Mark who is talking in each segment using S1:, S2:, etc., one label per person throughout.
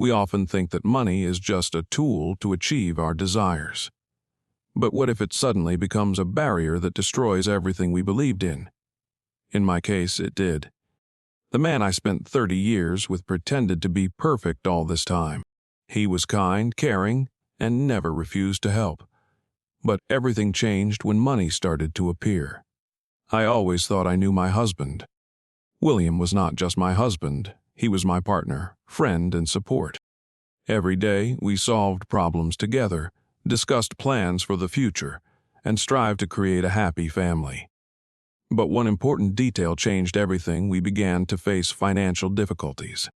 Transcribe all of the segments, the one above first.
S1: We often think that money is just a tool to achieve our desires. But what if it suddenly becomes a barrier that destroys everything we believed in? In my case, it did. The man I spent 30 years with pretended to be perfect all this time. He was kind, caring, and never refused to help. But everything changed when money started to appear. I always thought I knew my husband. William was not just my husband, he was my partner, friend, and support. Every day, we solved problems together, discussed plans for the future, and strived to create a happy family. But one important detail changed everything. We began to face financial difficulties.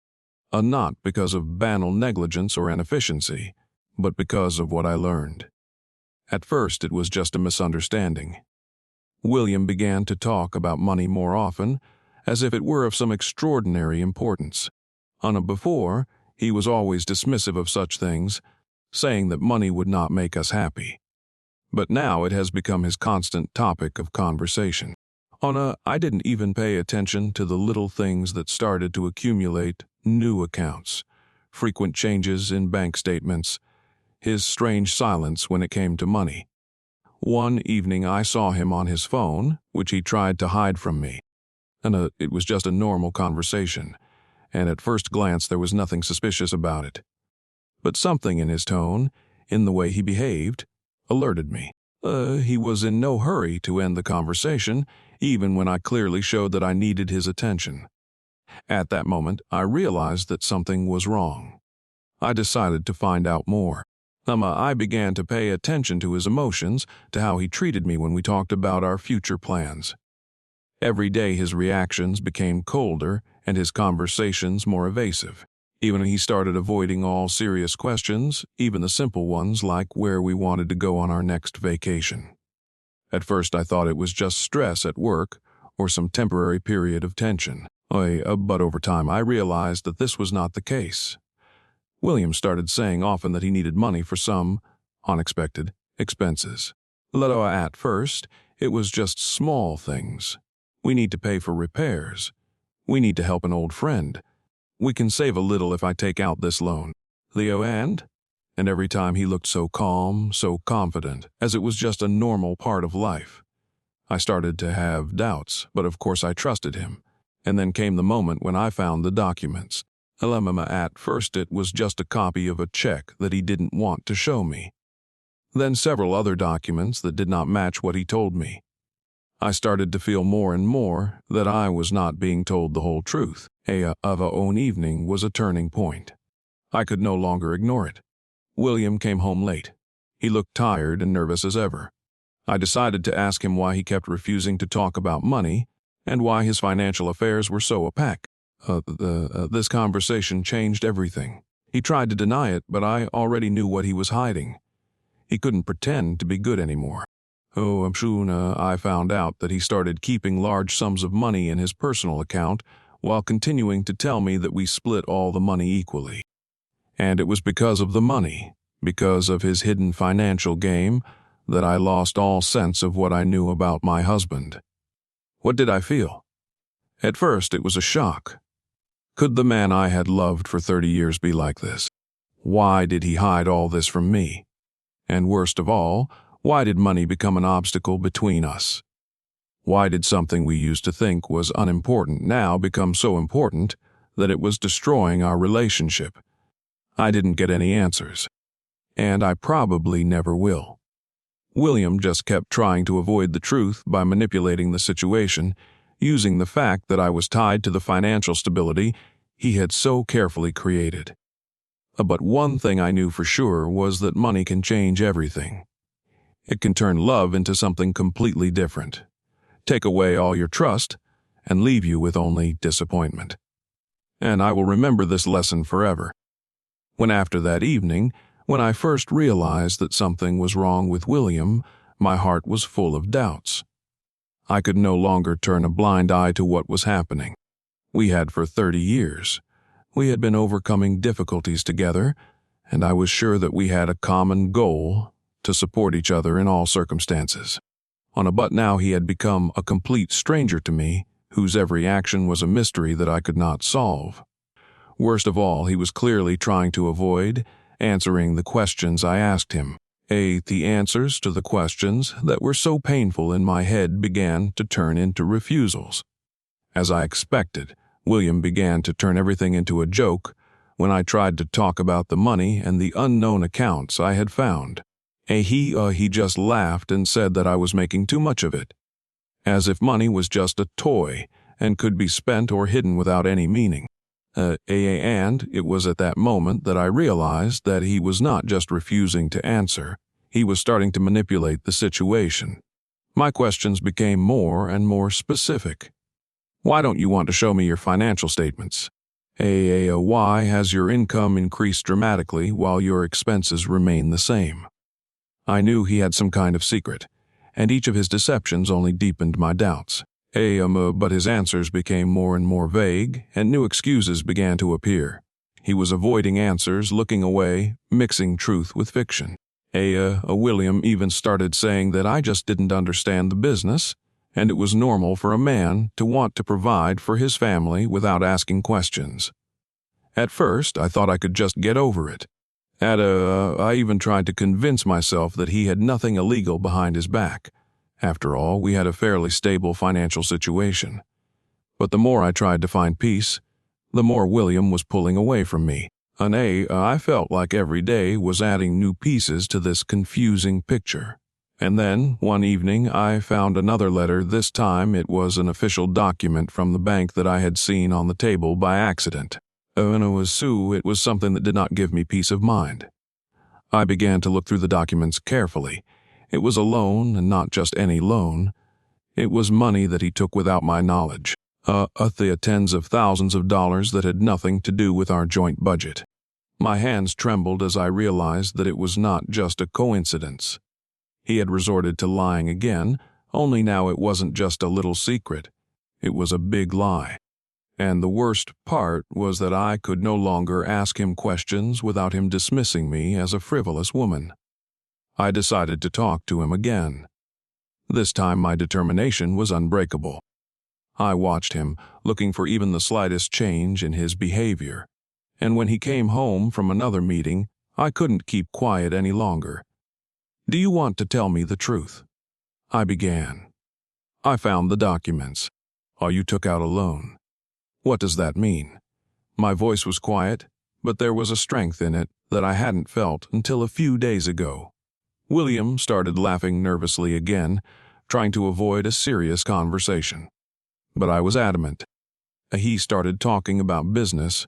S1: Not because of banal negligence or inefficiency, but because of what I learned. At first, it was just a misunderstanding. William began to talk about money more often, as if it were of some extraordinary importance. Before, he was always dismissive of such things, saying that money would not make us happy. But now it has become his constant topic of conversation. I didn't even pay attention to the little things that started to accumulate: new accounts, frequent changes in bank statements, his strange silence when it came to money. One evening I saw him on his phone, which he tried to hide from me. It was just a normal conversation, and at first glance there was nothing suspicious about it. But something in his tone, in the way he behaved, alerted me. He was in no hurry to end the conversation, even when I clearly showed that I needed his attention. At that moment, I realized that something was wrong. I decided to find out more. I began to pay attention to his emotions, to how he treated me when we talked about our future plans. Every day his reactions became colder and his conversations more evasive. Even he started avoiding all serious questions, even the simple ones like where we wanted to go on our next vacation. At first I thought it was just stress at work or some temporary period of tension. But over time I realized that this was not the case. William started saying often that he needed money for some unexpected expenses. At first, it was just small things. We need to pay for repairs. We need to help an old friend. We can save a little if I take out this loan. And every time he looked so calm, so confident, as it was just a normal part of life. I started to have doubts, but of course I trusted him. And then came the moment when I found the documents. At first it was just a copy of a check that he didn't want to show me. Then several other documents that did not match what he told me. I started to feel more and more that I was not being told the whole truth. Our own evening was a turning point. I could no longer ignore it. William came home late. He looked tired and nervous as ever. I decided to ask him why he kept refusing to talk about money and why his financial affairs were so opaque. This conversation changed everything. He tried to deny it, but I already knew what he was hiding. He couldn't pretend to be good anymore. Soon I found out that he started keeping large sums of money in his personal account while continuing to tell me that we split all the money equally. And it was because of the money, because of his hidden financial game, that I lost all sense of what I knew about my husband. What did I feel? At first it was a shock. Could the man I had loved for 30 years be like this? Why did he hide all this from me? And worst of all, why did money become an obstacle between us? Why did something we used to think was unimportant now become so important that it was destroying our relationship? I didn't get any answers, and I probably never will. William just kept trying to avoid the truth by manipulating the situation, using the fact that I was tied to the financial stability he had so carefully created. But one thing I knew for sure was that money can change everything. It can turn love into something completely different, take away all your trust, and leave you with only disappointment. And I will remember this lesson forever. When after that evening, when I first realized that something was wrong with William, my heart was full of doubts. I could no longer turn a blind eye to what was happening. We had for 30 years. We had been overcoming difficulties together, and I was sure that we had a common goal: to support each other in all circumstances. But now he had become a complete stranger to me, whose every action was a mystery that I could not solve. Worst of all, he was clearly trying to avoid answering the questions I asked him. The answers to the questions that were so painful in my head began to turn into refusals. As I expected, William began to turn everything into a joke when I tried to talk about the money and the unknown accounts I had found. He just laughed and said that I was making too much of it, as if money was just a toy and could be spent or hidden without any meaning. And it was at that moment that I realized that he was not just refusing to answer, he was starting to manipulate the situation. My questions became more and more specific. Why don't you want to show me your financial statements? Why has your income increased dramatically while your expenses remain the same? I knew he had some kind of secret, and each of his deceptions only deepened my doubts. But his answers became more and more vague, and new excuses began to appear. He was avoiding answers, looking away, mixing truth with fiction. William even started saying that I just didn't understand the business, and it was normal for a man to want to provide for his family without asking questions. At first, I thought I could just get over it. I even tried to convince myself that he had nothing illegal behind his back. After all, we had a fairly stable financial situation. But the more I tried to find peace, the more William was pulling away from me. I felt like every day was adding new pieces to this confusing picture. And then, one evening, I found another letter. This time it was an official document from the bank that I had seen on the table by accident. It was something that did not give me peace of mind. I began to look through the documents carefully. It was a loan, and not just any loan. It was money that he took without my knowledge. The tens of thousands of dollars that had nothing to do with our joint budget. My hands trembled as I realized that it was not just a coincidence. He had resorted to lying again, only now it wasn't just a little secret. It was a big lie. And the worst part was that I could no longer ask him questions without him dismissing me as a frivolous woman. I decided to talk to him again. This time my determination was unbreakable. I watched him, looking for even the slightest change in his behavior. And when he came home from another meeting, I couldn't keep quiet any longer. "Do you want to tell me the truth?" I began. "I found the documents. You took out a loan. What does that mean?" My voice was quiet, but there was a strength in it that I hadn't felt until a few days ago. William started laughing nervously again, trying to avoid a serious conversation. But I was adamant. He started talking about business,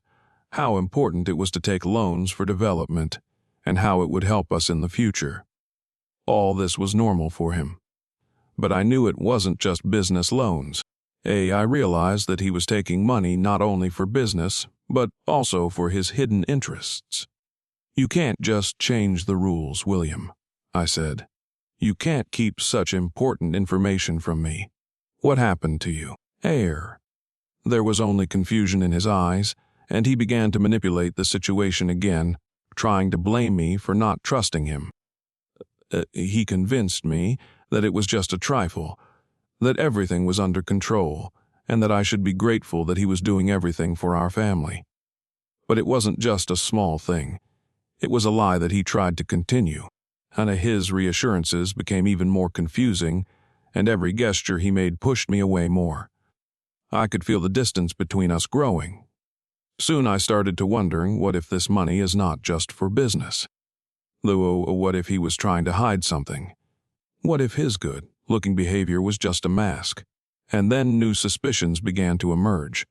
S1: how important it was to take loans for development, and how it would help us in the future. All this was normal for him. But I knew it wasn't just business loans. I realized that he was taking money not only for business, but also for his hidden interests. "You can't just change the rules, William," I said. "You can't keep such important information from me. What happened to you?" There was only confusion in his eyes, and he began to manipulate the situation again, trying to blame me for not trusting him. He convinced me that it was just a trifle, that everything was under control, and that I should be grateful that he was doing everything for our family. But it wasn't just a small thing. It was a lie that he tried to continue, and his reassurances became even more confusing, and every gesture he made pushed me away more. I could feel the distance between us growing. Soon I started to wondering, what if this money is not just for business? What if he was trying to hide something? What if his good-looking behavior was just a mask? And then new suspicions began to emerge.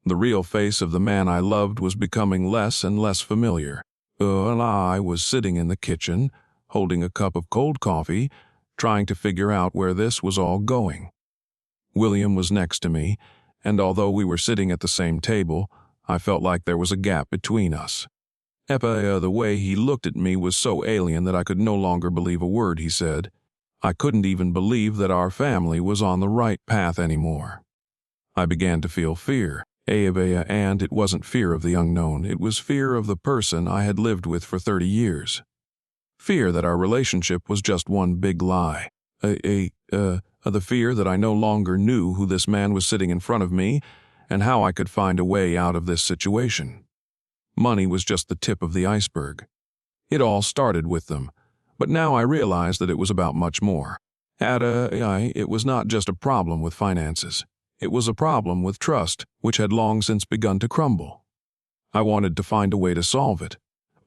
S1: The real face of the man I loved was becoming less and less familiar. I was sitting in the kitchen, holding a cup of cold coffee, trying to figure out where this was all going. William was next to me, and although we were sitting at the same table, I felt like there was a gap between us. The way he looked at me was so alien that I could no longer believe a word he said. I couldn't even believe that our family was on the right path anymore. I began to feel fear, and it wasn't fear of the unknown, it was fear of the person I had lived with for 30 years. Fear that our relationship was just one big lie. The fear that I no longer knew who this man was sitting in front of me and how I could find a way out of this situation. Money was just the tip of the iceberg. It all started with them, but now I realized that it was about much more. It was not just a problem with finances. It was a problem with trust, which had long since begun to crumble. I wanted to find a way to solve it,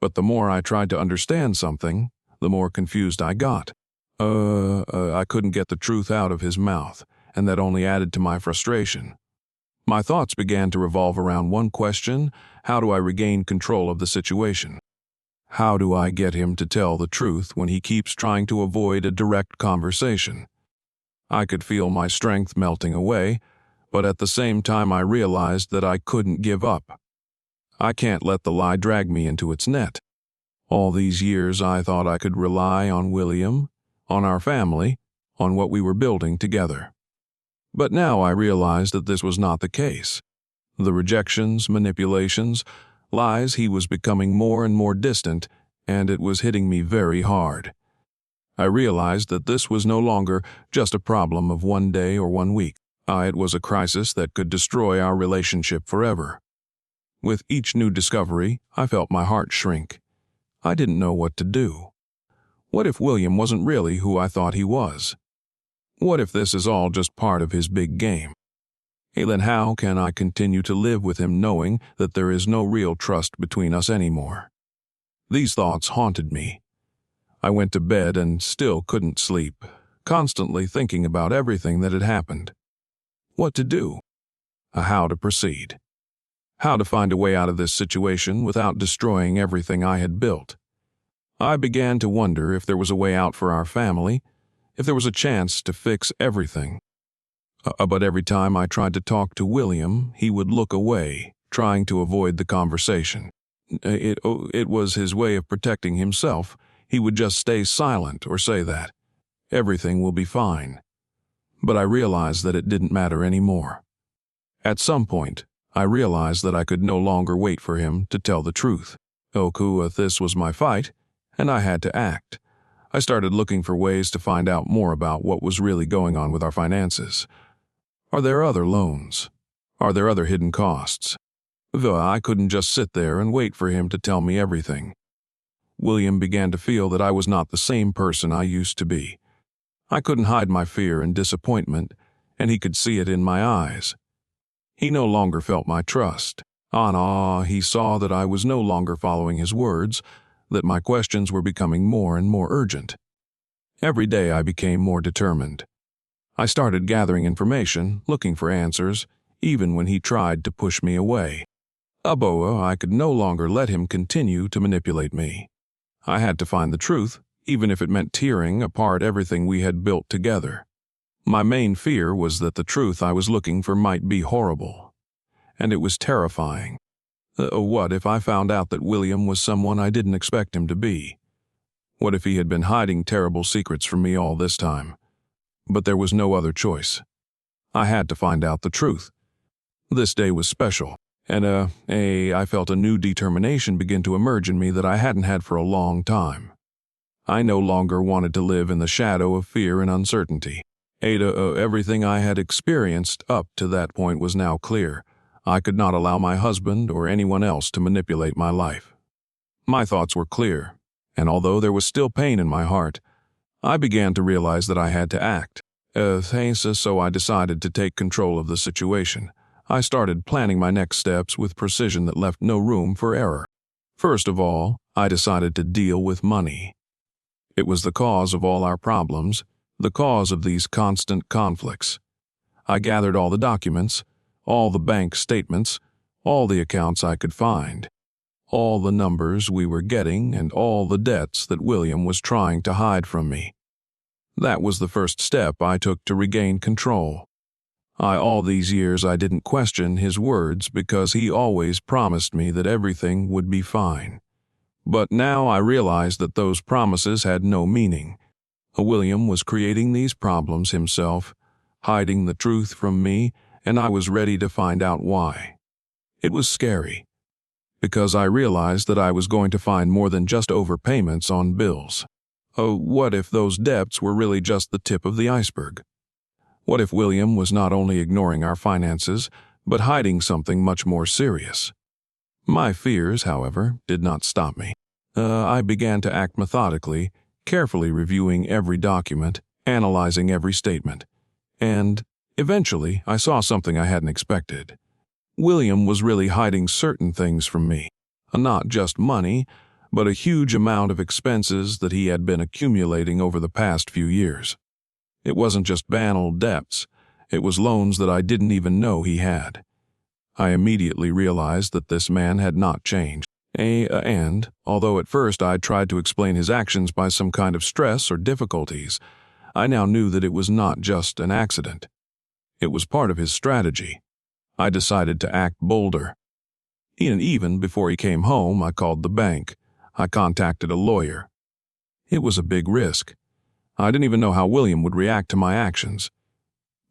S1: but the more I tried to understand something, the more confused I got. I couldn't get the truth out of his mouth, and that only added to my frustration. My thoughts began to revolve around one question: how do I regain control of the situation? How do I get him to tell the truth when he keeps trying to avoid a direct conversation? I could feel my strength melting away, but at the same time I realized that I couldn't give up. I can't let the lie drag me into its net. All these years I thought I could rely on William, on our family, on what we were building together. But now I realized that this was not the case. The rejections, manipulations, lies, he was becoming more and more distant, and it was hitting me very hard. I realized that this was no longer just a problem of one day or 1 week. It was a crisis that could destroy our relationship forever. With each new discovery, I felt my heart shrink. I didn't know what to do. What if William wasn't really who I thought he was? What if this is all just part of his big game? Then how can I continue to live with him knowing that there is no real trust between us anymore? These thoughts haunted me. I went to bed and still couldn't sleep, constantly thinking about everything that had happened. What to do? How to proceed? How to find a way out of this situation without destroying everything I had built? I began to wonder if there was a way out for our family, if there was a chance to fix everything. But every time I tried to talk to William, he would look away, trying to avoid the conversation. It was his way of protecting himself. He would just stay silent or say that everything will be fine. But I realized that it didn't matter anymore. At some point, I realized that I could no longer wait for him to tell the truth. This was my fight, and I had to act. I started looking for ways to find out more about what was really going on with our finances. Are there other loans? Are there other hidden costs? I couldn't just sit there and wait for him to tell me everything. William began to feel that I was not the same person I used to be. I couldn't hide my fear and disappointment, and he could see it in my eyes. He no longer felt my trust. He saw that I was no longer following his words, that my questions were becoming more and more urgent. Every day I became more determined. I started gathering information, looking for answers, even when he tried to push me away. I could no longer let him continue to manipulate me. I had to find the truth, even if it meant tearing apart everything we had built together. My main fear was that the truth I was looking for might be horrible, and it was terrifying. What if I found out that William was someone I didn't expect him to be? What if he had been hiding terrible secrets from me all this time? But there was no other choice. I had to find out the truth. This day was special, and I felt a new determination begin to emerge in me that I hadn't had for a long time. I no longer wanted to live in the shadow of fear and uncertainty. Everything I had experienced up to that point was now clear. I could not allow my husband or anyone else to manipulate my life. My thoughts were clear, and although there was still pain in my heart, I began to realize that I had to act. So I decided to take control of the situation. I started planning my next steps with precision that left no room for error. First of all, I decided to deal with money. It was the cause of all our problems, the cause of these constant conflicts. I gathered all the documents, all the bank statements, all the accounts I could find, all the numbers we were getting, and all the debts that William was trying to hide from me. That was the first step I took to regain control. All these years I didn't question his words because he always promised me that everything would be fine. But now I realized that those promises had no meaning. William was creating these problems himself, hiding the truth from me, and I was ready to find out why. It was scary, because I realized that I was going to find more than just overpayments on bills. What if those debts were really just the tip of the iceberg? What if William was not only ignoring our finances, but hiding something much more serious? My fears, however, did not stop me. I began to act methodically, carefully reviewing every document, analyzing every statement. And, eventually, I saw something I hadn't expected. William was really hiding certain things from me. Not just money, but a huge amount of expenses that he had been accumulating over the past few years. It wasn't just banal debts, it was loans that I didn't even know he had. I immediately realized that this man had not changed. And, although at first I tried to explain his actions by some kind of stress or difficulties, I now knew that it was not just an accident. It was part of his strategy. I decided to act bolder. And even before he came home, I called the bank. I contacted a lawyer. It was a big risk. I didn't even know how William would react to my actions.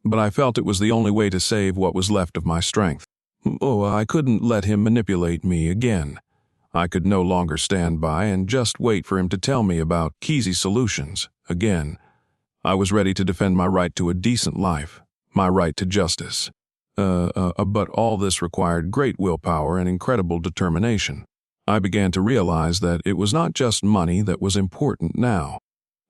S1: But I felt it was the only way to save what was left of my strength. I couldn't let him manipulate me again. I could no longer stand by and just wait for him to tell me about easy solutions again. I was ready to defend my right to a decent life, my right to justice. But all this required great willpower and incredible determination. I began to realize that it was not just money that was important now.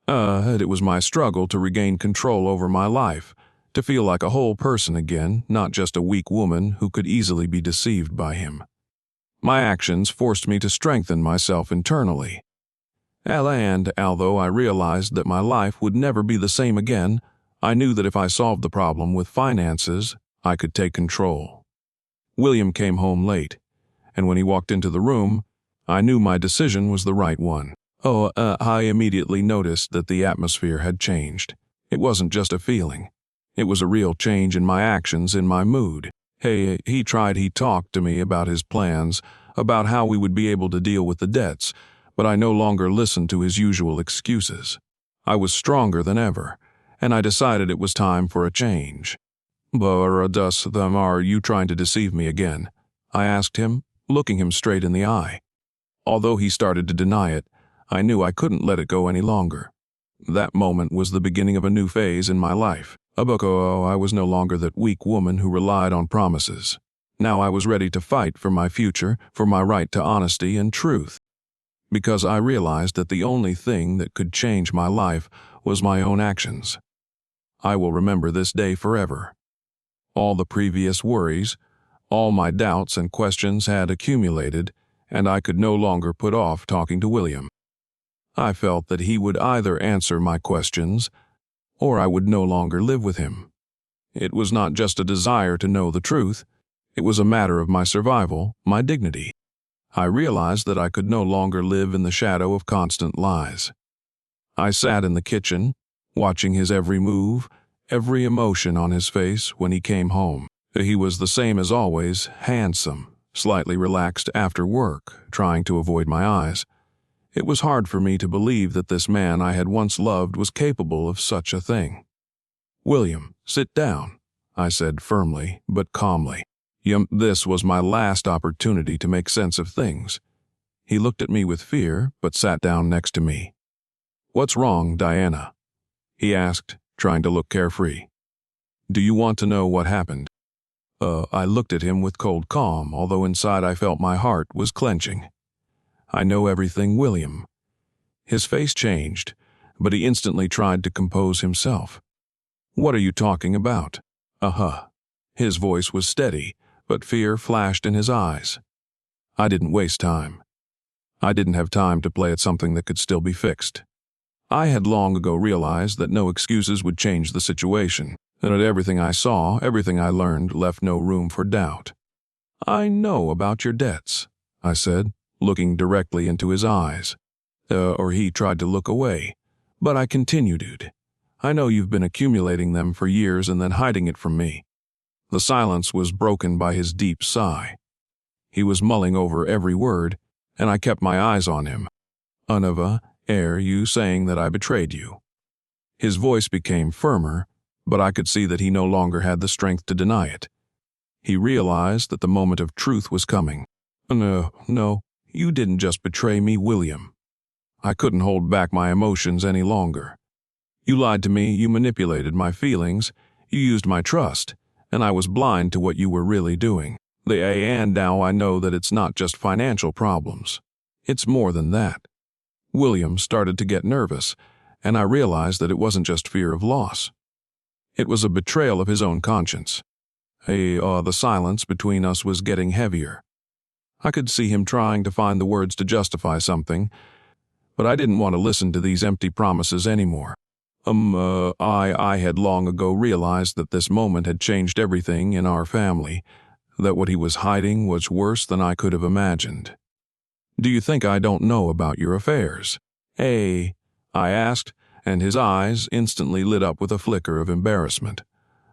S1: It was my struggle to regain control over my life, to feel like a whole person again, not just a weak woman who could easily be deceived by him. My actions forced me to strengthen myself internally. And although I realized that my life would never be the same again, I knew that if I solved the problem with finances, I could take control. William came home late, and when he walked into the room, I knew my decision was the right one. I immediately noticed that the atmosphere had changed. It wasn't just a feeling. It was a real change in my actions, in my mood. He talked to me about his plans, about how we would be able to deal with the debts, but I no longer listened to his usual excuses. I was stronger than ever, and I decided it was time for a change. Are you trying to deceive me again? I asked him, looking him straight in the eye. Although he started to deny it, I knew I couldn't let it go any longer. That moment was the beginning of a new phase in my life. I was no longer that weak woman who relied on promises. Now I was ready to fight for my future, for my right to honesty and truth. Because I realized that the only thing that could change my life was my own actions. I will remember this day forever. All the previous worries, all my doubts and questions had accumulated, and I could no longer put off talking to William. I felt that he would either answer my questions, or I would no longer live with him. It was not just a desire to know the truth, it was a matter of my survival, my dignity. I realized that I could no longer live in the shadow of constant lies. I sat in the kitchen, watching his every move, every emotion on his face when he came home. He was the same as always, handsome, slightly relaxed after work, trying to avoid my eyes. It was hard for me to believe that this man I had once loved was capable of such a thing. "William, sit down," I said firmly but calmly. This was my last opportunity to make sense of things. He looked at me with fear but sat down next to me. "What's wrong, Diana?" he asked, trying to look carefree. "Do you want to know what happened?" I looked at him with cold calm, although inside I felt my heart was clenching. "I know everything, William." His face changed, but he instantly tried to compose himself. "What are you talking about?" His voice was steady, but fear flashed in his eyes. I didn't waste time. I didn't have time to play at something that could still be fixed. I had long ago realized that no excuses would change the situation, and that everything I saw, everything I learned, left no room for doubt. "I know about your debts," I said, looking directly into his eyes. He tried to look away, but I continued. "I know you've been accumulating them for years and then hiding it from me." The silence was broken by his deep sigh. He was mulling over every word, and I kept my eyes on him. "Are you saying that I betrayed you?" His voice became firmer, but I could see that he no longer had the strength to deny it. He realized that the moment of truth was coming. No, you didn't just betray me, William." I couldn't hold back my emotions any longer. "You lied to me, you manipulated my feelings, you used my trust, and I was blind to what you were really doing." And now I know that it's not just financial problems. It's more than that. William started to get nervous, and I realized that it wasn't just fear of loss. It was a betrayal of his own conscience. The silence between us was getting heavier. I could see him trying to find the words to justify something, but I didn't want to listen to these empty promises anymore. I had long ago realized that this moment had changed everything in our family, that what he was hiding was worse than I could have imagined. "Do you think I don't know about your affairs?" I asked, and his eyes instantly lit up with a flicker of embarrassment.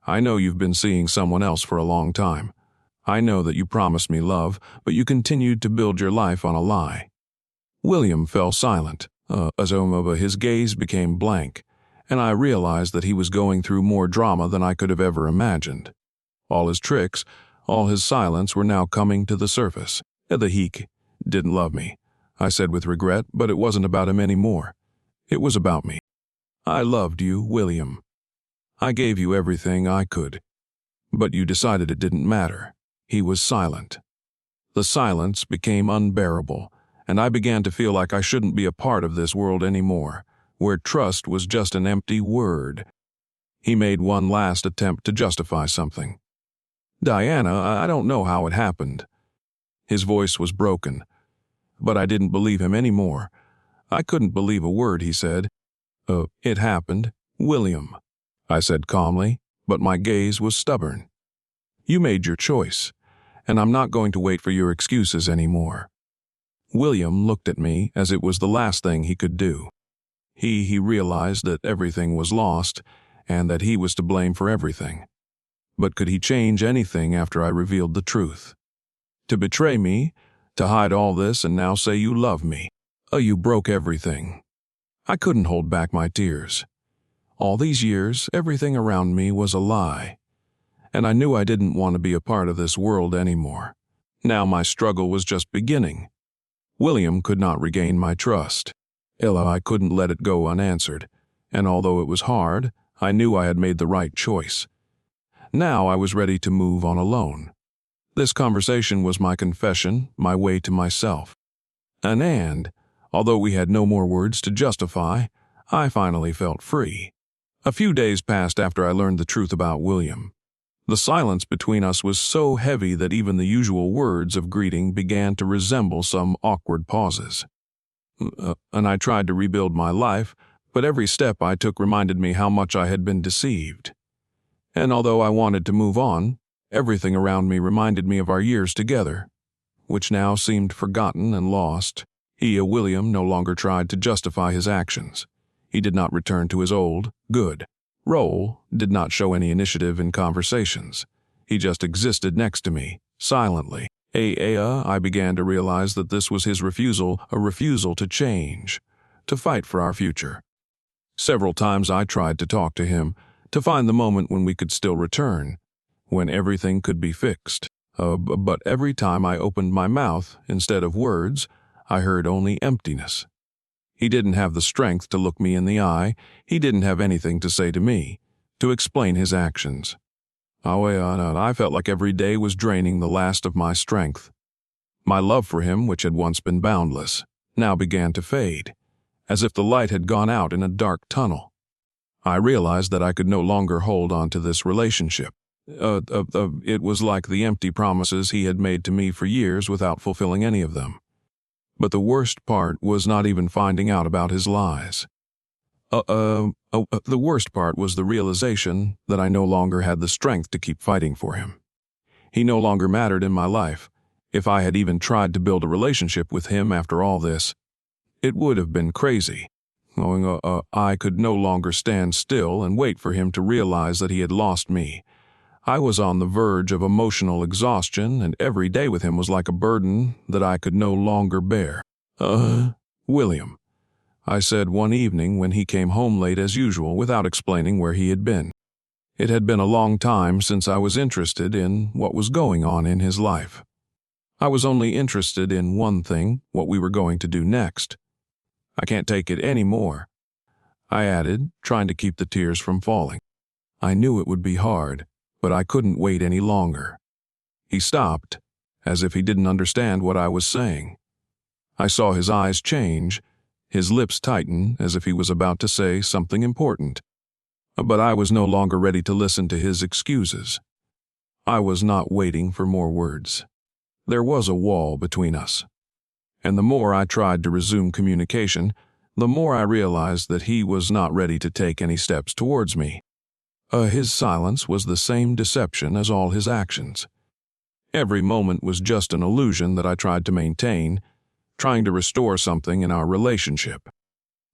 S1: "I know you've been seeing someone else for a long time. I know that you promised me love, but you continued to build your life on a lie." William fell silent, his gaze became blank, and I realized that he was going through more drama than I could have ever imagined. All his tricks, all his silence were now coming to the surface. He didn't love me, I said with regret, but it wasn't about him anymore. It was about me. "I loved you, William. I gave you everything I could. But you decided it didn't matter." He was silent. The silence became unbearable, and I began to feel like I shouldn't be a part of this world anymore, where trust was just an empty word. He made one last attempt to justify something. "Diana, I don't know how it happened." His voice was broken, but I didn't believe him anymore. I couldn't believe a word he said. "It happened, William," I said calmly, but my gaze was stubborn. "You made your choice, and I'm not going to wait for your excuses anymore." William looked at me as it was the last thing he could do. He realized that everything was lost and that he was to blame for everything. But could he change anything after I revealed the truth? To betray me, to hide all this and now say you love me. You broke everything. I couldn't hold back my tears. All these years, everything around me was a lie, and I knew I didn't want to be a part of this world anymore. Now my struggle was just beginning. William could not regain my trust. I couldn't let it go unanswered, and although it was hard, I knew I had made the right choice. Now I was ready to move on alone. This conversation was my confession, my way to myself. And, although we had no more words to justify, I finally felt free. A few days passed after I learned the truth about William. The silence between us was so heavy that even the usual words of greeting began to resemble some awkward pauses. And I tried to rebuild my life, but every step I took reminded me how much I had been deceived. And although I wanted to move on, everything around me reminded me of our years together, which now seemed forgotten and lost. William no longer tried to justify his actions. He did not return to his old, good role, did not show any initiative in conversations. He just existed next to me, silently. I began to realize that this was his refusal, a refusal to change, to fight for our future. Several times I tried to talk to him, to find the moment when we could still return, when everything could be fixed. But every time I opened my mouth, instead of words, I heard only emptiness. He didn't have the strength to look me in the eye. He didn't have anything to say to me, to explain his actions. I felt like every day was draining the last of my strength. My love for him, which had once been boundless, now began to fade, as if the light had gone out in a dark tunnel. I realized that I could no longer hold on to this relationship. It was like the empty promises he had made to me for years without fulfilling any of them. But the worst part was not even finding out about his lies. The worst part was the realization that I no longer had the strength to keep fighting for him. He no longer mattered in my life. If I had even tried to build a relationship with him after all this, it would have been crazy. I could no longer stand still and wait for him to realize that he had lost me. I was on the verge of emotional exhaustion, and every day with him was like a burden that I could no longer bear. William, I said one evening when he came home late as usual without explaining where he had been. It had been a long time since I was interested in what was going on in his life. I was only interested in one thing, what we were going to do next. "I can't take it any more," I added, trying to keep the tears from falling. I knew it would be hard, but I couldn't wait any longer. He stopped, as if he didn't understand what I was saying. I saw his eyes change, his lips tighten as if he was about to say something important. But I was no longer ready to listen to his excuses. I was not waiting for more words. There was a wall between us. And the more I tried to resume communication, the more I realized that he was not ready to take any steps towards me. His silence was the same deception as all his actions. Every moment was just an illusion that I tried to maintain, trying to restore something in our relationship.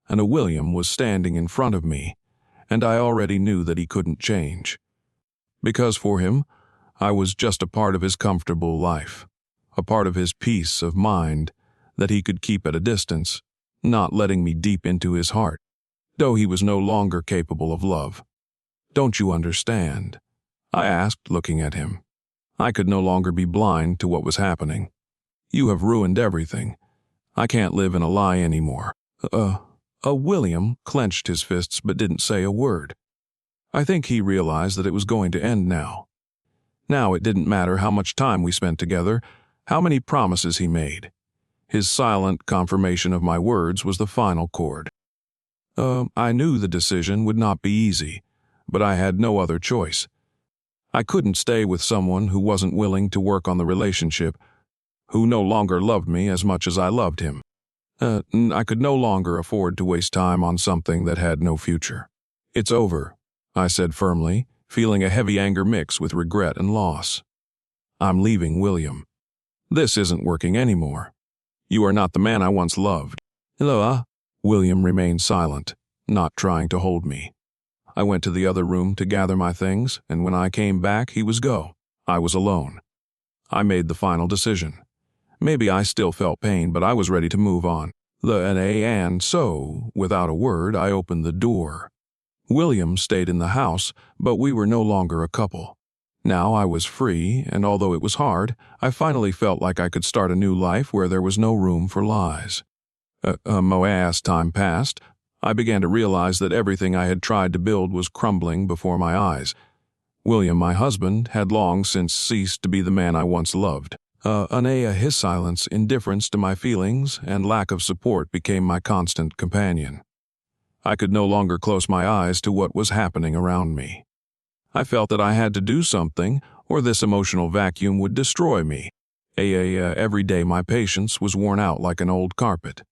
S1: And William was standing in front of me, and I already knew that he couldn't change. Because for him, I was just a part of his comfortable life, a part of his peace of mind that he could keep at a distance, not letting me deep into his heart, though he was no longer capable of love. "Don't you understand?" I asked, looking at him. I could no longer be blind to what was happening. "You have ruined everything. I can't live in a lie anymore." William clenched his fists but didn't say a word. I think he realized that it was going to end now. Now it didn't matter how much time we spent together, how many promises he made. His silent confirmation of my words was the final chord. I knew the decision would not be easy, but I had no other choice. I couldn't stay with someone who wasn't willing to work on the relationship, who no longer loved me as much as I loved him. I could no longer afford to waste time on something that had no future. "It's over," I said firmly, feeling a heavy anger mix with regret and loss. "I'm leaving William. This isn't working anymore. You are not the man I once loved." William remained silent, not trying to hold me. I went to the other room to gather my things, and when I came back, he was gone. I was alone. I made the final decision. Maybe I still felt pain, but I was ready to move on. And so, without a word, I opened the door. William stayed in the house, but we were no longer a couple. Now I was free, and although it was hard, I finally felt like I could start a new life where there was no room for lies. As time passed, I began to realize that everything I had tried to build was crumbling before my eyes. William, my husband, had long since ceased to be the man I once loved. His silence, indifference to my feelings, and lack of support became my constant companion. I could no longer close my eyes to what was happening around me. I felt that I had to do something, or this emotional vacuum would destroy me. Every day my patience was worn out like an old carpet.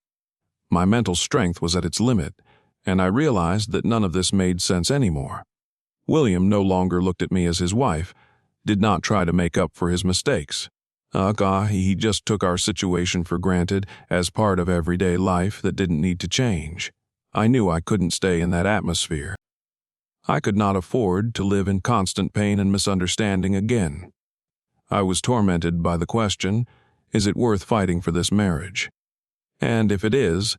S1: My mental strength was at its limit, and I realized that none of this made sense anymore. William no longer looked at me as his wife, did not try to make up for his mistakes. He just took our situation for granted as part of everyday life that didn't need to change. I knew I couldn't stay in that atmosphere. I could not afford to live in constant pain and misunderstanding again. I was tormented by the question, is it worth fighting for this marriage? And if it is,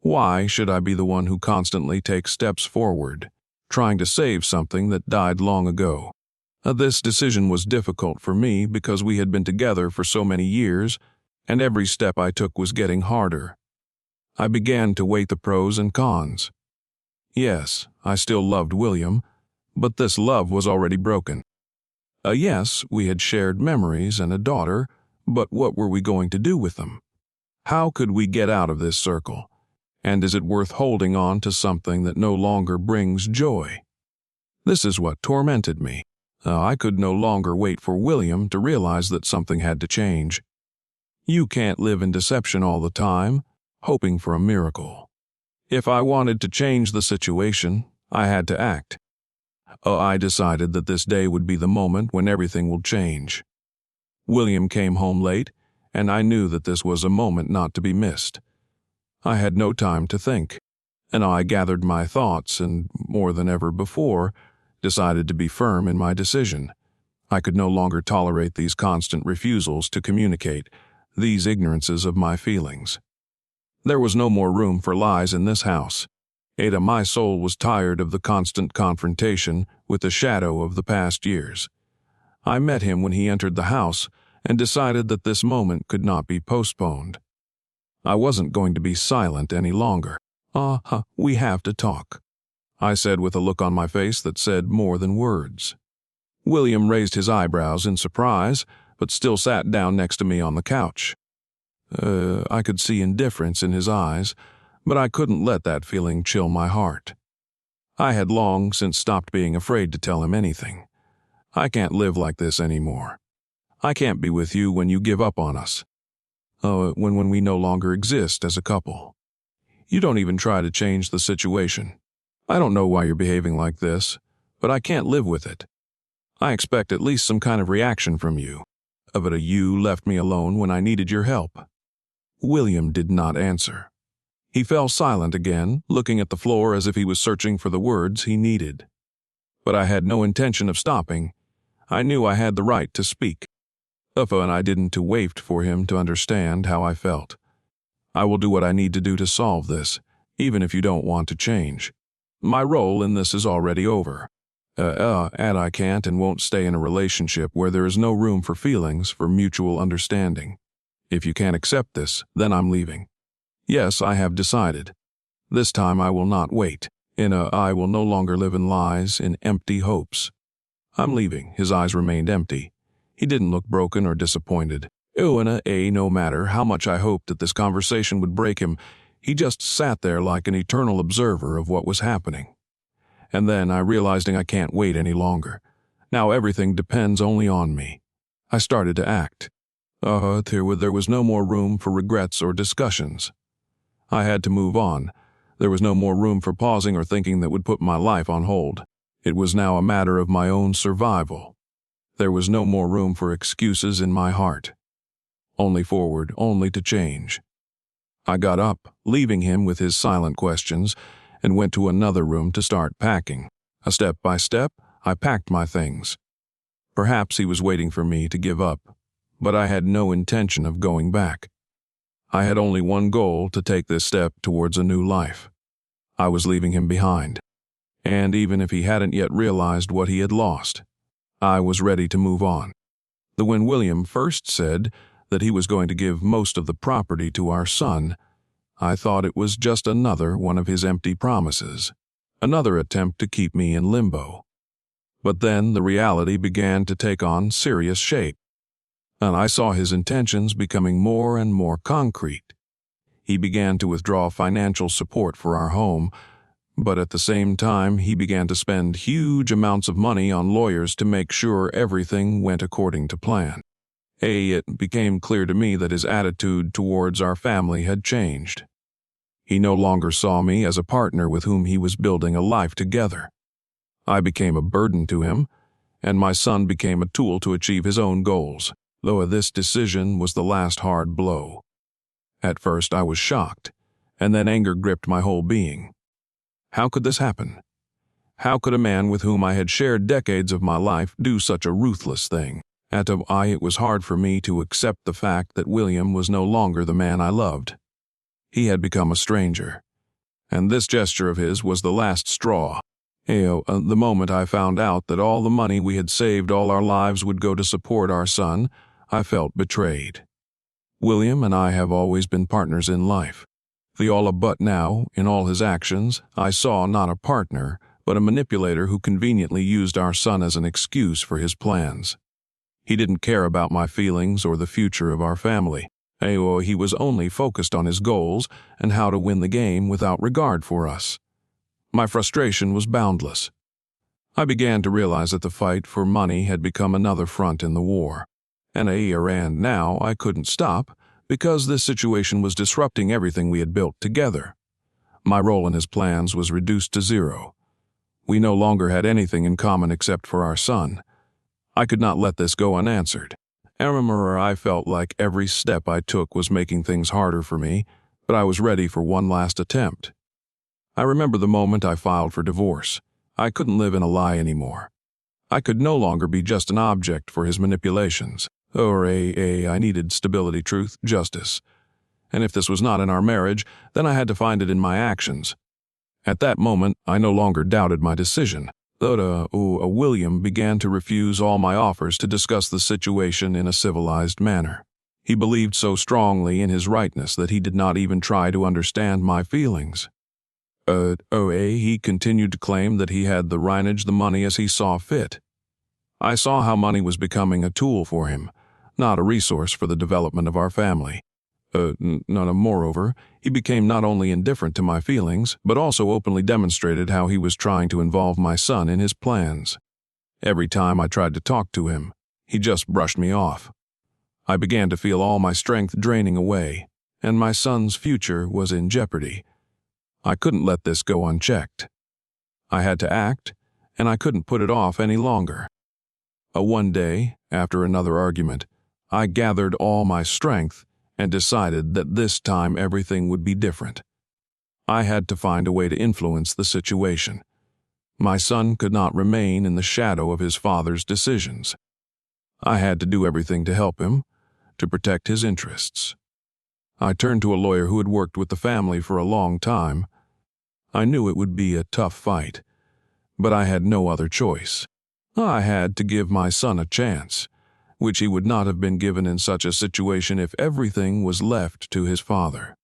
S1: why should I be the one who constantly takes steps forward, trying to save something that died long ago? This decision was difficult for me because we had been together for so many years, and every step I took was getting harder. I began to weigh the pros and cons. Yes, I still loved William, but this love was already broken. Yes, we had shared memories and a daughter, but what were we going to do with them? How could we get out of this circle? And is it worth holding on to something that no longer brings joy? This is what tormented me. I could no longer wait for William to realize that something had to change. You can't live in deception all the time, hoping for a miracle. If I wanted to change the situation, I had to act. I decided that this day would be the moment when everything will change. William came home late, and I knew that this was a moment not to be missed. I had no time to think, and I gathered my thoughts and, more than ever before, decided to be firm in my decision. I could no longer tolerate these constant refusals to communicate, these ignorances of my feelings. There was no more room for lies in this house. My soul was tired of the constant confrontation with the shadow of the past years. I met him when he entered the house and decided that this moment could not be postponed. I wasn't going to be silent any longer. We have to talk, I said with a look on my face that said more than words. William raised his eyebrows in surprise, but still sat down next to me on the couch. I could see indifference in his eyes, but I couldn't let that feeling chill my heart. I had long since stopped being afraid to tell him anything. I can't live like this anymore. I can't be with you when you give up on us. When we no longer exist as a couple. You don't even try to change the situation. I don't know why you're behaving like this, but I can't live with it. I expect at least some kind of reaction from you. But you left me alone when I needed your help. William did not answer. He fell silent again, looking at the floor as if he was searching for the words he needed. But I had no intention of stopping. I knew I had the right to speak. And I didn't wait for him to understand how I felt. I will do what I need to do to solve this, even if you don't want to change. My role in this is already over. And I can't and won't stay in a relationship where there is no room for feelings, for mutual understanding. If you can't accept this, then I'm leaving. Yes, I have decided. This time I will not wait. I will no longer live in lies, in empty hopes. I'm leaving. His eyes remained empty. He didn't look broken or disappointed. No matter how much I hoped that this conversation would break him, he just sat there like an eternal observer of what was happening. And then I realized I can't wait any longer. Now everything depends only on me. I started to act. There was no more room for regrets or discussions. I had to move on. There was no more room for pausing or thinking that would put my life on hold. It was now a matter of my own survival. There was no more room for excuses in my heart. Only forward, only to change. I got up, leaving him with his silent questions, and went to another room to start packing. Step by step, I packed my things. Perhaps he was waiting for me to give up, but I had no intention of going back. I had only one goal: to take this step towards a new life. I was leaving him behind, and even if he hadn't yet realized what he had lost, I was ready to move on. When William first said that he was going to give most of the property to our son, I thought it was just another one of his empty promises, another attempt to keep me in limbo. But then the reality began to take on serious shape, and I saw his intentions becoming more and more concrete. He began to withdraw financial support for our home, but at the same time he began to spend huge amounts of money on lawyers to make sure everything went according to plan. It became clear to me that his attitude towards our family had changed. He no longer saw me as a partner with whom he was building a life together. I became a burden to him, and my son became a tool to achieve his own goals, though this decision was the last hard blow. At first I was shocked, and then anger gripped my whole being. How could this happen? How could a man with whom I had shared decades of my life do such a ruthless thing? It was hard for me to accept the fact that William was no longer the man I loved. He had become a stranger, and this gesture of his was the last straw. The moment I found out that all the money we had saved all our lives would go to support our son, I felt betrayed. William and I have always been partners in life. But now, in all his actions, I saw not a partner, but a manipulator who conveniently used our son as an excuse for his plans. He didn't care about my feelings or the future of our family. He was only focused on his goals and how to win the game without regard for us. My frustration was boundless. I began to realize that the fight for money had become another front in the war. And now I couldn't stop, because this situation was disrupting everything we had built together. My role in his plans was reduced to zero. We no longer had anything in common except for our son. I could not let this go unanswered. I felt like every step I took was making things harder for me, but I was ready for one last attempt. I remember the moment I filed for divorce. I couldn't live in a lie anymore. I could no longer be just an object for his manipulations. I needed stability, truth, justice. And if this was not in our marriage, then I had to find it in my actions. At that moment, I no longer doubted my decision. William began to refuse all my offers to discuss the situation in a civilized manner. He believed so strongly in his rightness that he did not even try to understand my feelings. He continued to claim that he had the right to manage the money as he saw fit. I saw how money was becoming a tool for him, not a resource for the development of our family. Moreover, he became not only indifferent to my feelings, but also openly demonstrated how he was trying to involve my son in his plans. Every time I tried to talk to him, he just brushed me off. I began to feel all my strength draining away, and my son's future was in jeopardy. I couldn't let this go unchecked. I had to act, and I couldn't put it off any longer. One day, after another argument, I gathered all my strength and decided that this time everything would be different. I had to find a way to influence the situation. My son could not remain in the shadow of his father's decisions. I had to do everything to help him, to protect his interests. I turned to a lawyer who had worked with the family for a long time. I knew it would be a tough fight, but I had no other choice. I had to give my son a chance, which he would not have been given in such a situation if everything was left to his father.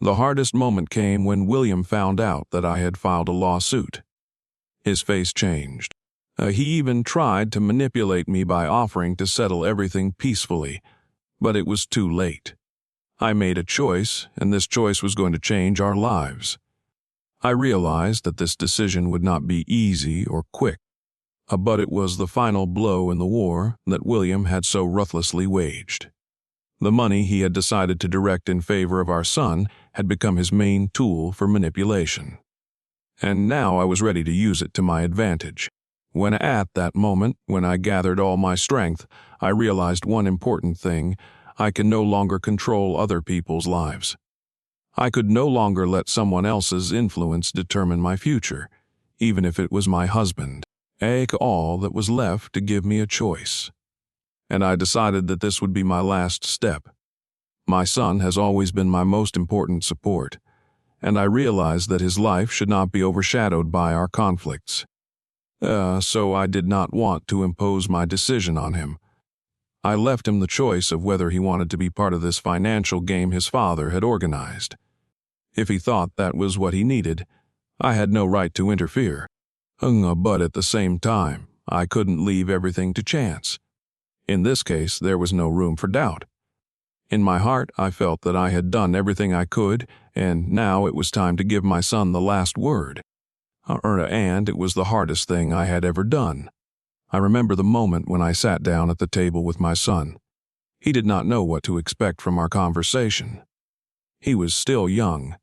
S1: The hardest moment came when William found out that I had filed a lawsuit. His face changed. He even tried to manipulate me by offering to settle everything peacefully, but it was too late. I made a choice, and this choice was going to change our lives. I realized that this decision would not be easy or quick, but it was the final blow in the war that William had so ruthlessly waged. The money he had decided to direct in favor of our son had become his main tool for manipulation. And now I was ready to use it to my advantage. When at that moment, when I gathered all my strength, I realized one important thing: I can no longer control other people's lives. I could no longer let someone else's influence determine my future, even if it was my husband. All that was left to give me a choice. And I decided that this would be my last step. My son has always been my most important support, and I realized that his life should not be overshadowed by our conflicts. So I did not want to impose my decision on him. I left him the choice of whether he wanted to be part of this financial game his father had organized. If he thought that was what he needed, I had no right to interfere. But at the same time, I couldn't leave everything to chance. In this case, there was no room for doubt. In my heart, I felt that I had done everything I could, and now it was time to give my son the last word. And it was the hardest thing I had ever done. I remember the moment when I sat down at the table with my son. He did not know what to expect from our conversation. He was still young,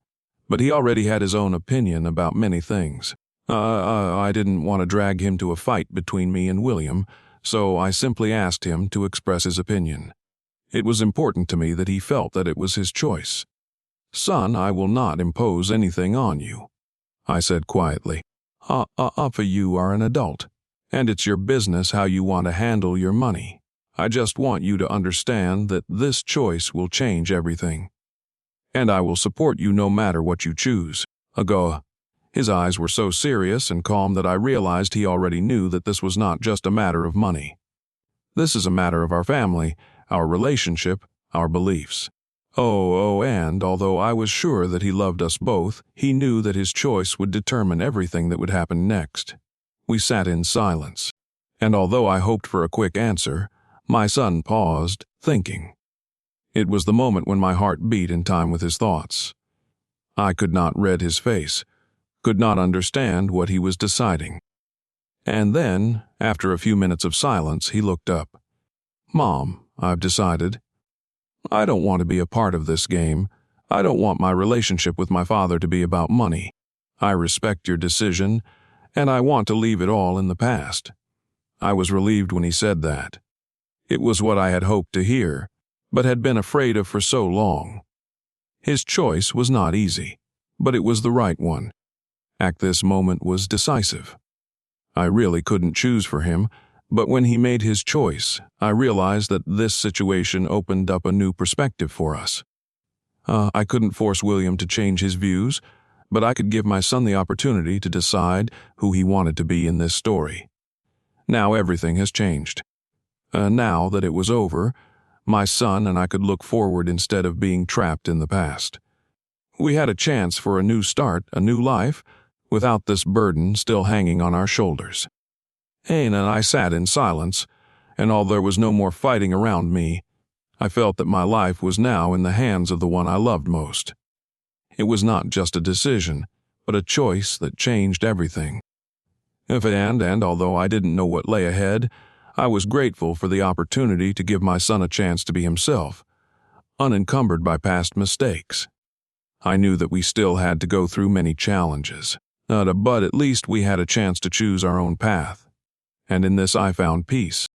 S1: but he already had his own opinion about many things. I didn't want to drag him to a fight between me and William, so I simply asked him to express his opinion. It was important to me that he felt that it was his choice. "Son, I will not impose anything on you," I said quietly. For you are an adult, and it's your business how you want to handle your money. I just want you to understand that this choice will change everything. And I will support you no matter what you choose." His eyes were so serious and calm that I realized he already knew that this was not just a matter of money. This is a matter of our family, our relationship, our beliefs. And although I was sure that he loved us both, he knew that his choice would determine everything that would happen next. We sat in silence, and although I hoped for a quick answer, my son paused, thinking. It was the moment when my heart beat in time with his thoughts. I could not read his face, could not understand what he was deciding. And then, after a few minutes of silence, he looked up. "Mom, I've decided. I don't want to be a part of this game. I don't want my relationship with my father to be about money. I respect your decision, and I want to leave it all in the past." I was relieved when he said that. It was what I had hoped to hear, but had been afraid of for so long. His choice was not easy, but it was the right one. This moment was decisive. I really couldn't choose for him, but when he made his choice, I realized that this situation opened up a new perspective for us. I couldn't force William to change his views, but I could give my son the opportunity to decide who he wanted to be in this story. Now everything has changed. Now that it was over, my son and I could look forward instead of being trapped in the past. We had a chance for a new start, a new life, without this burden still hanging on our shoulders. And I sat in silence, and although there was no more fighting around me, I felt that my life was now in the hands of the one I loved most. It was not just a decision, but a choice that changed everything. And although I didn't know what lay ahead, I was grateful for the opportunity to give my son a chance to be himself, unencumbered by past mistakes. I knew that we still had to go through many challenges, but at least we had a chance to choose our own path. And in this I found peace.